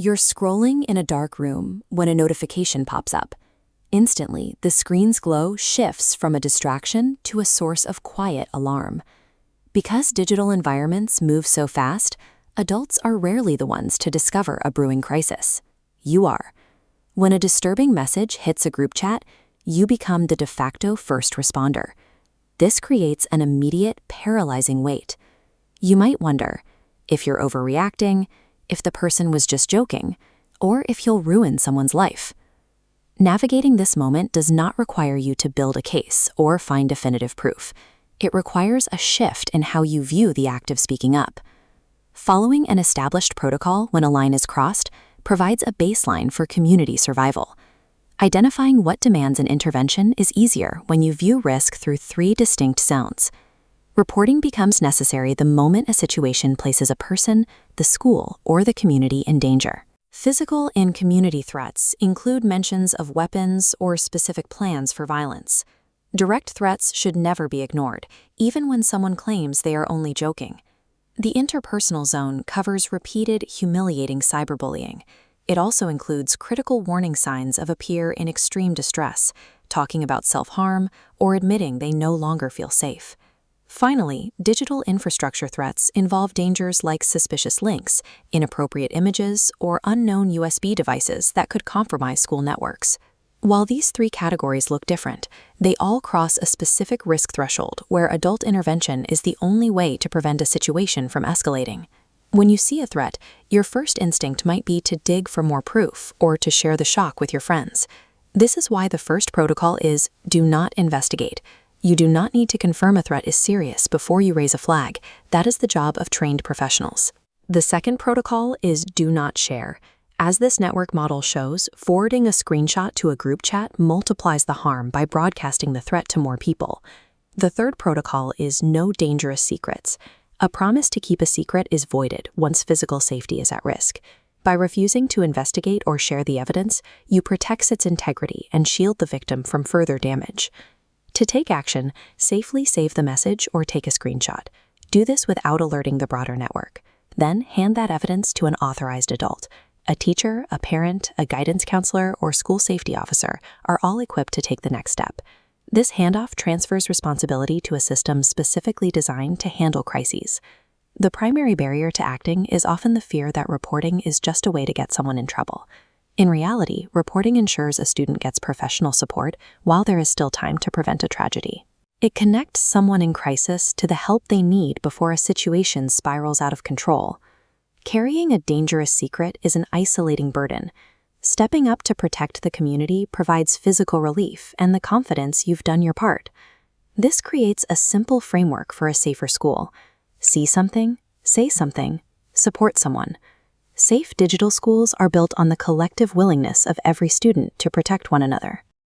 You're scrolling in a dark room when a notification pops up. Instantly, the screen's glow shifts from a distraction to a source of quiet alarm. Because digital environments move so fast, adults are rarely the ones to discover a brewing crisis. You are. When a disturbing message hits a group chat, you become the de facto first responder. This creates an immediate, paralyzing weight. You might wonder if you're overreacting, if the person was just joking, or if you'll ruin someone's life. Navigating this moment does not require you to build a case or find definitive proof. It requires a shift in how you view the act of speaking up. Following an established protocol when a line is crossed provides a baseline for community survival. Identifying what demands an intervention is easier when you view risk through 3 distinct zones. Reporting becomes necessary the moment a situation places a person, the school, or the community in danger. Physical and community threats include mentions of weapons or specific plans for violence. Direct threats should never be ignored, even when someone claims they are only joking. The interpersonal zone covers repeated, humiliating cyberbullying. It also includes critical warning signs of a peer in extreme distress, talking about self-harm, or admitting they no longer feel safe. Finally, digital infrastructure threats involve dangers like suspicious links, inappropriate images, or unknown USB devices that could compromise school networks. While these 3 categories look different, they all cross a specific risk threshold where adult intervention is the only way to prevent a situation from escalating. When you see a threat, your first instinct might be to dig for more proof or to share the shock with your friends. This is why the first protocol is do not investigate. You do not need to confirm a threat is serious before you raise a flag. That is the job of trained professionals. The second protocol is do not share. As this network model shows, forwarding a screenshot to a group chat multiplies the harm by broadcasting the threat to more people. The third protocol is no dangerous secrets. A promise to keep a secret is voided once physical safety is at risk. By refusing to investigate or share the evidence, you protect its integrity and shield the victim from further damage. To take action, safely save the message or take a screenshot. Do this without alerting the broader network. Then hand that evidence to an authorized adult. A teacher, a parent, a guidance counselor, or school safety officer are all equipped to take the next step. This handoff transfers responsibility to a system specifically designed to handle crises. The primary barrier to acting is often the fear that reporting is just a way to get someone in trouble. In reality, reporting ensures a student gets professional support while there is still time to prevent a tragedy. It connects someone in crisis to the help they need before a situation spirals out of control. Carrying a dangerous secret is an isolating burden. Stepping up to protect the community provides physical relief and the confidence you've done your part. This creates a simple framework for a safer school. See something, say something, support someone. Safe digital schools are built on the collective willingness of every student to protect one another.